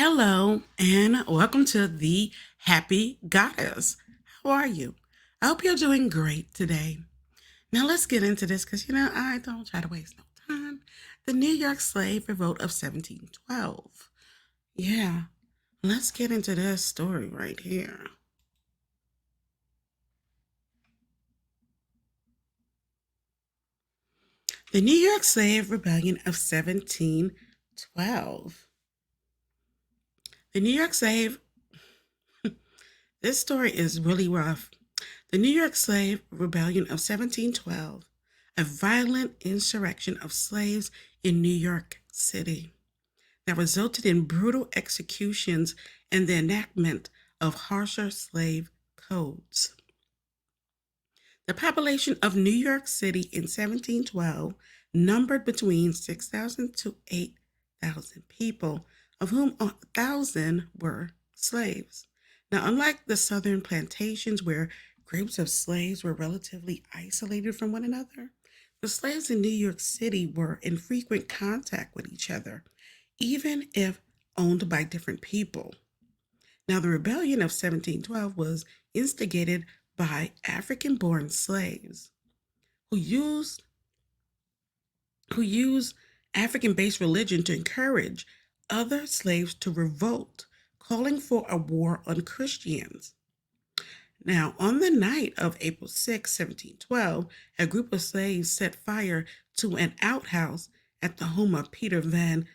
Hello and welcome to the Happy Goddess. How are you? I hope you're doing great today. Now let's get into this because I don't try to waste no time. The New York Slave Revolt of 1712. Yeah, let's get into this story right here. The New York Slave Rebellion of 1712. The New York Slave, this story is really rough. The New York Slave Rebellion of 1712, a violent insurrection of slaves in New York City that resulted in brutal executions and the enactment of harsher slave codes. The population of New York City in 1712 numbered between 6,000 to 8,000 people, of whom 1,000 were slaves. Now, unlike the southern plantations where groups of slaves were relatively isolated from one another, the slaves in New York City were in frequent contact with each other, even if owned by different people. Now, the rebellion of 1712 was instigated by African born slaves who used, who used African based religion to encourage other slaves to revolt, calling for a war on Christians. Now, on the night of April 6, 1712, a group of slaves set fire to an outhouse at the home of Peter Van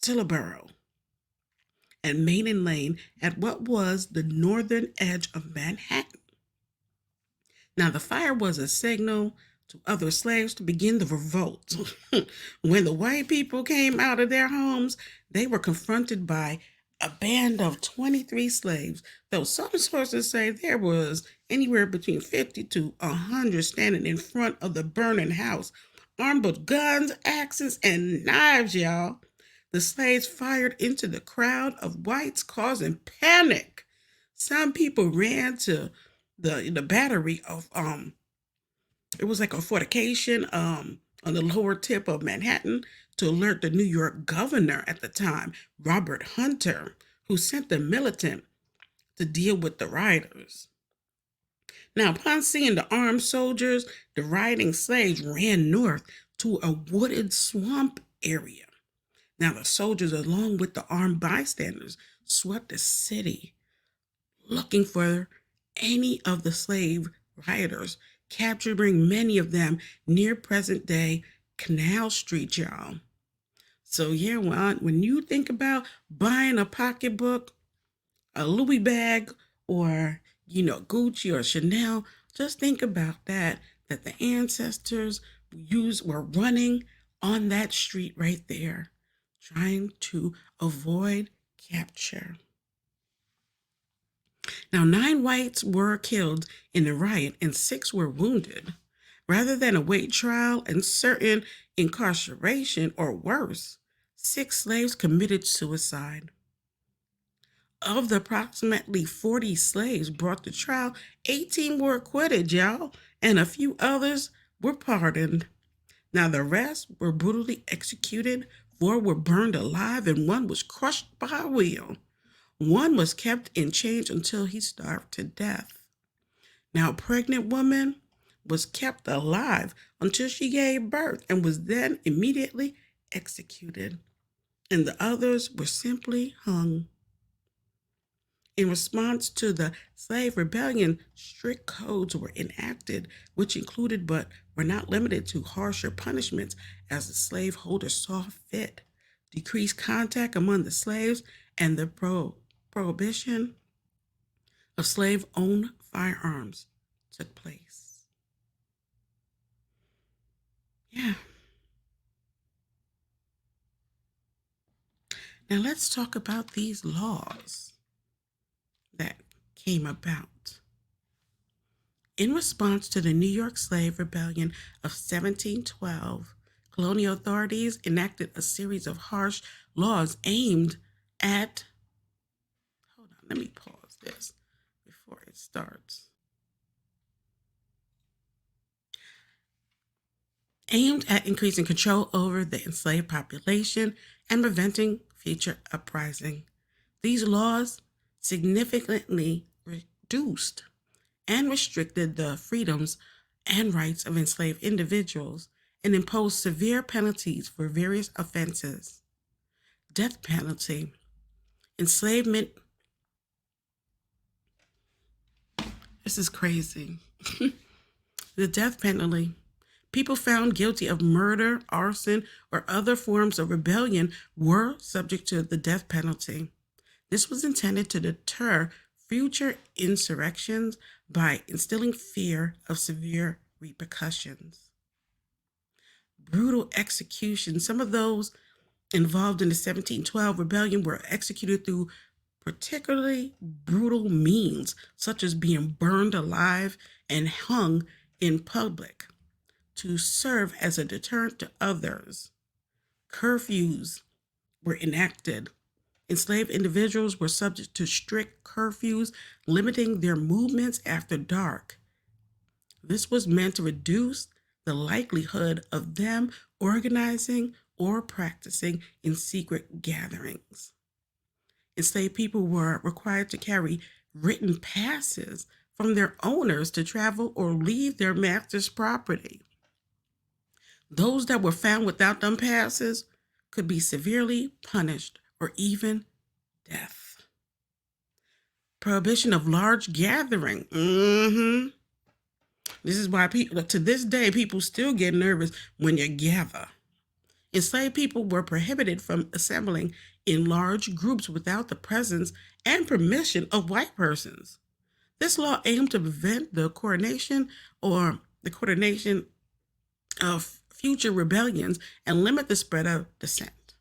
Tilliborough at Maiden Lane at what was the northern edge of Manhattan. Now, the fire was a signal to other slaves to begin the revolt. When the white people came out of their homes, they were confronted by a band of 23 slaves, though some sources say there was anywhere between 50 to 100 standing in front of the burning house, armed with guns, axes, and knives, y'all. The slaves fired into the crowd of whites, causing panic. Some people ran to the battery of it was like a fortification on the lower tip of Manhattan to alert the New York governor at the time, Robert Hunter, who sent the militant to deal with the rioters. Now, upon seeing the armed soldiers, the rioting slaves ran north to a wooded swamp area. Now, the soldiers, along with the armed bystanders, swept the city looking for any of the slave rioters, capturing many of them near present day Canal Street, y'all. So, yeah, when you think about buying a pocketbook, a Louis bag, or, Gucci or Chanel, just think about that the ancestors were running on that street right there, trying to avoid capture. Now, 9 whites were killed in the riot and 6 were wounded. Rather than await trial and certain incarceration or worse, 6 slaves committed suicide. Of the approximately 40 slaves brought to trial, 18 were acquitted, y'all, and a few others were pardoned. Now, the rest were brutally executed, 4 were burned alive, and 1 was crushed by a wheel. 1 was kept in chains until he starved to death. Now, a pregnant woman was kept alive until she gave birth and was then immediately executed, and the others were simply hung. In response to the slave rebellion, strict codes were enacted, which included but were not limited to harsher punishments as the slaveholders saw fit, decreased contact among the slaves, and the prohibition of slave owned firearms took place. Yeah. Now let's talk about these laws that came about. In response to the New York Slave Rebellion of 1712, colonial authorities enacted a series of harsh laws aimed at, hold on, let me pause this before it starts. Aimed at increasing control over the enslaved population and preventing future uprising. These laws significantly reduced and restricted the freedoms and rights of enslaved individuals and imposed severe penalties for various offenses. Death penalty, enslavement. This is crazy. The death penalty. People found guilty of murder, arson, or other forms of rebellion were subject to the death penalty. This was intended to deter future insurrections by instilling fear of severe repercussions. Brutal execution. Some of those involved in the 1712 rebellion were executed through particularly brutal means, such as being burned alive and hung in public to serve as a deterrent to others. Curfews were enacted. Enslaved individuals were subject to strict curfews, limiting their movements after dark. This was meant to reduce the likelihood of them organizing or practicing in secret gatherings. Enslaved people were required to carry written passes from their owners to travel or leave their master's property. Those that were found without them passes could be severely punished or even death. Prohibition of large gathering. This is why people, to this day, people still get nervous when you gather. Enslaved people were prohibited from assembling in large groups without the presence and permission of white persons. This law aimed to prevent the coordination of future rebellions and limit the spread of dissent.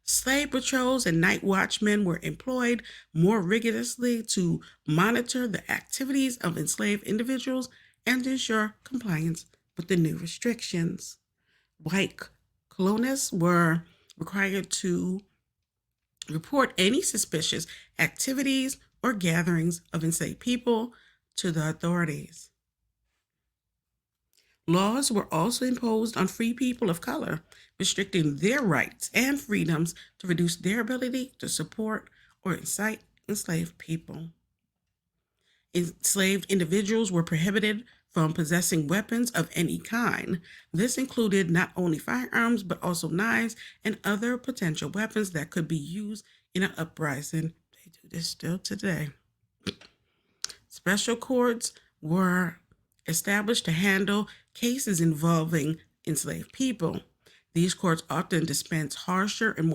Slave patrols and night watchmen were employed more rigorously to monitor the activities of enslaved individuals and to ensure compliance with the new restrictions. White colonists were required to report any suspicious activities or gatherings of enslaved people to the authorities. Laws were also imposed on free people of color, restricting their rights and freedoms to reduce their ability to support or incite enslaved people. Enslaved individuals were prohibited from possessing weapons of any kind. This included not only firearms, but also knives and other potential weapons that could be used in an uprising. They do this still today. Special courts were established to handle cases involving enslaved people. These courts often dispense harsher and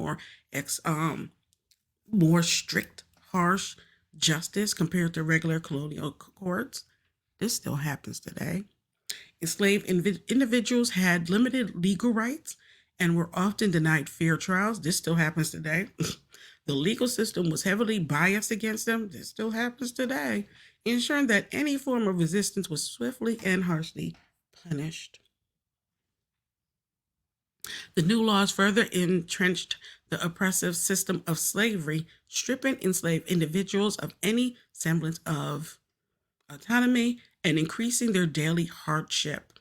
more strict, harsh justice compared to regular colonial courts. This still happens today. Enslaved individuals had limited legal rights and were often denied fair trials. This still happens today. The legal system was heavily biased against them. This still happens today, ensuring that any form of resistance was swiftly and harshly punished. The new laws further entrenched the oppressive system of slavery, stripping enslaved individuals of any semblance of autonomy and increasing their daily hardship.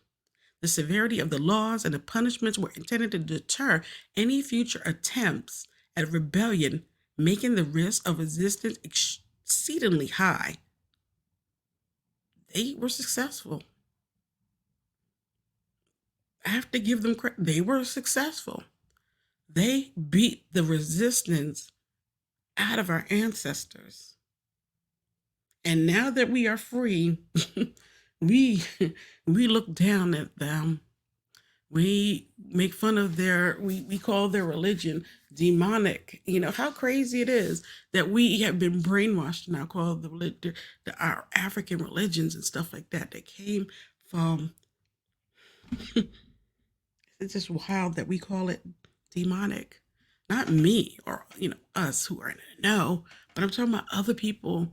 The severity of the laws and the punishments were intended to deter any future attempts at rebellion, making the risk of resistance exceedingly high. They were successful. I have to give them credit. They were successful. They beat the resistance out of our ancestors. And now that we are free, we look down at them. We make fun of we call their religion demonic. You know how crazy it is that we have been brainwashed now, called our African religions and stuff like that came from. It's just wild that we call it demonic. Not me or us who are in it. No, but I'm talking about other people.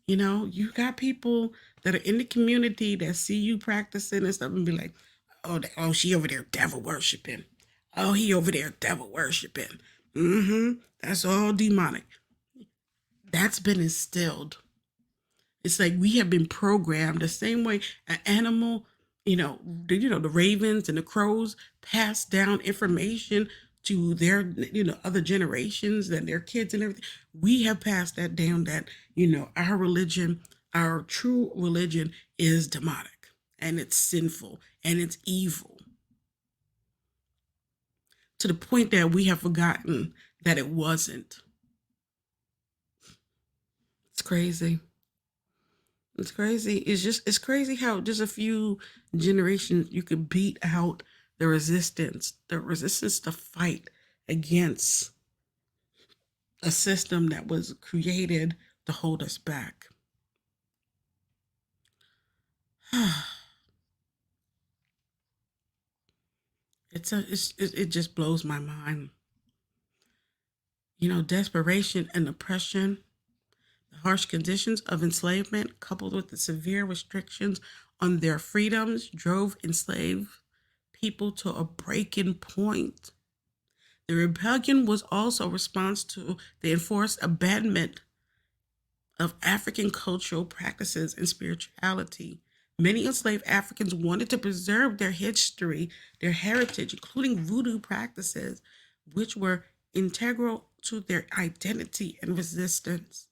You got people that are in the community that see you practicing and stuff and be like, oh, she over there devil worshiping. Oh, he over there devil worshiping. That's all demonic. That's been instilled. It's like we have been programmed the same way an animal, the ravens and the crows pass down information to their, other generations and their kids and everything. We have passed that down, that, our religion, our true religion, is demonic and it's sinful and it's evil, to the point that we have forgotten that it wasn't. It's crazy. It's crazy. It's crazy how just a few generations you could beat out the resistance to fight against a system that was created to hold us back. It just blows my mind. Desperation and oppression, the harsh conditions of enslavement, coupled with the severe restrictions on their freedoms, drove enslaved people to a breaking point. The rebellion was also a response to the enforced abandonment of African cultural practices and spirituality. Many enslaved Africans wanted to preserve their history, their heritage, including voodoo practices, which were integral to their identity and resistance.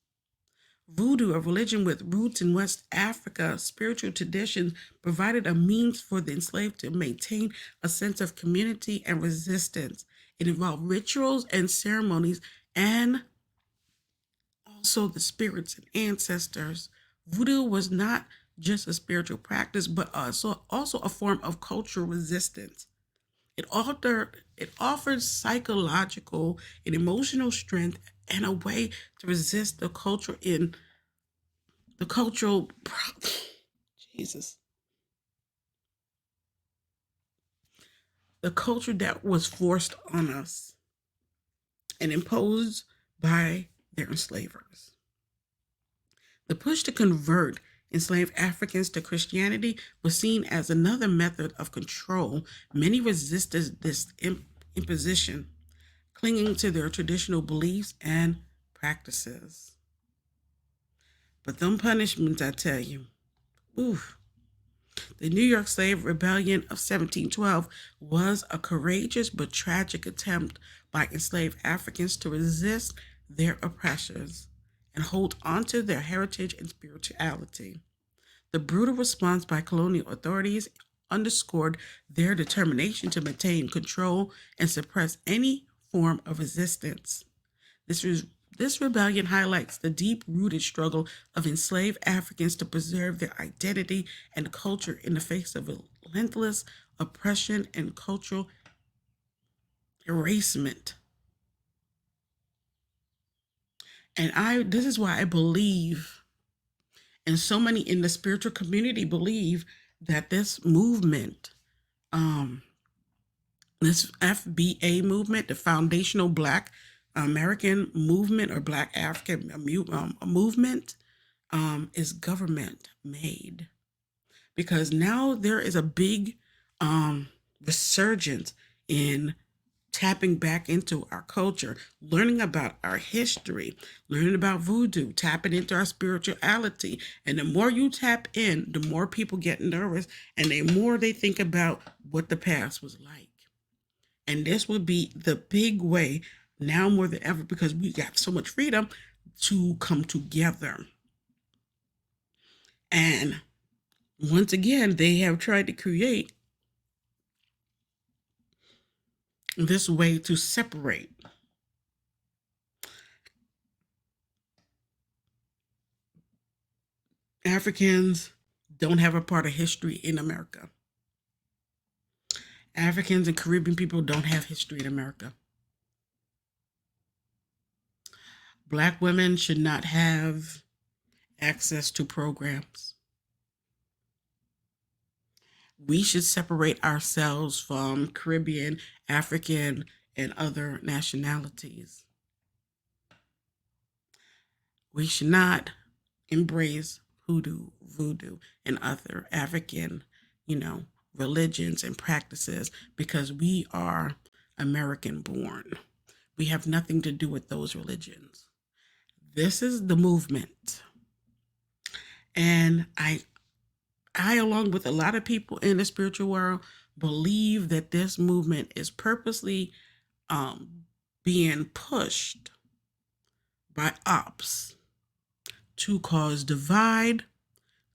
Voodoo, a religion with roots in West Africa, spiritual traditions provided a means for the enslaved to maintain a sense of community and resistance. It involved rituals and ceremonies and also the spirits and ancestors. Voodoo was not just a spiritual practice, but also a form of cultural resistance. It offered psychological and emotional strength and a way to resist the cultural Jesus, the culture that was forced on us and imposed by their enslavers. The push to convert enslaved Africans to Christianity was seen as another method of control. Many resisted this imposition, clinging to their traditional beliefs and practices. But them punishments, I tell you, oof. The New York Slave Rebellion of 1712 was a courageous but tragic attempt by enslaved Africans to resist their oppressors and hold onto their heritage and spirituality. The brutal response by colonial authorities underscored their determination to maintain control and suppress any form of resistance. This, this rebellion highlights the deep rooted struggle of enslaved Africans to preserve their identity and culture in the face of relentless oppression and cultural erasement. And this is why I believe, and so many in the spiritual community believe, that this movement, um, this FBA movement, the Foundational Black American Movement or Black African Movement, is government made, because now there is a big resurgence in tapping back into our culture, learning about our history, learning about voodoo, tapping into our spirituality. And the more you tap in, the more people get nervous and the more they think about what the past was like. And this would be the big way now more than ever, because we got so much freedom to come together. And once again, they have tried to create this way to separate Africans. Don't have a part of history in America. Africans and Caribbean people don't have history in America. Black women should not have access to programs. We should separate ourselves from Caribbean, African, and other nationalities. We should not embrace hoodoo, voodoo, and other African, you know, religions and practices, because we are American born. We have nothing to do with those religions. This is the movement. And I along with a lot of people in the spiritual world believe that this movement is purposely being pushed by ops to cause divide,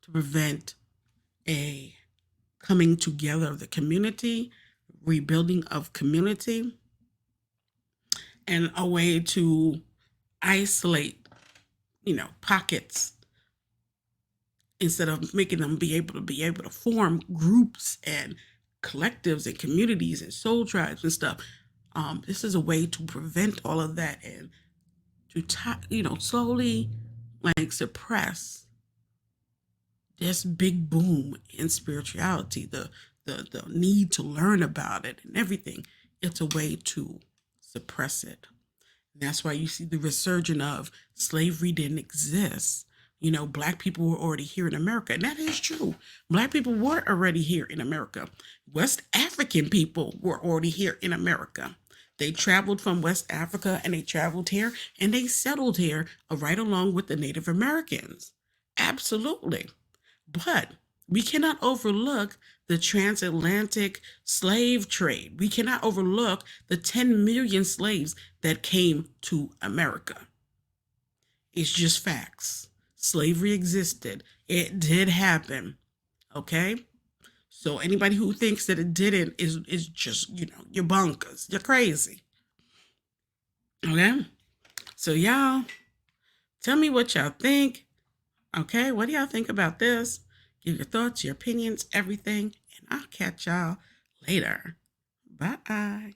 to prevent a coming together of the community, rebuilding of community, and a way to isolate, pockets instead of making them be able to form groups and collectives and communities and soul tribes and stuff. This is a way to prevent all of that and to slowly suppress this big boom in spirituality, the need to learn about it and everything. It's a way to suppress it. And that's why you see the resurgence of slavery didn't exist. Black people were already here in America. And that is true. Black people were already here in America. West African people were already here in America. They traveled from West Africa and they traveled here and they settled here right along with the Native Americans. Absolutely. But we cannot overlook the transatlantic slave trade. We cannot overlook the 10 million slaves that came to America. It's just facts. Slavery existed. It did happen. Okay? So anybody who thinks that it didn't is just, you're bonkers. You're crazy. Okay? So y'all, tell me what y'all think. Okay? What do y'all think about this? Give your thoughts, your opinions, everything. And I'll catch y'all later. Bye.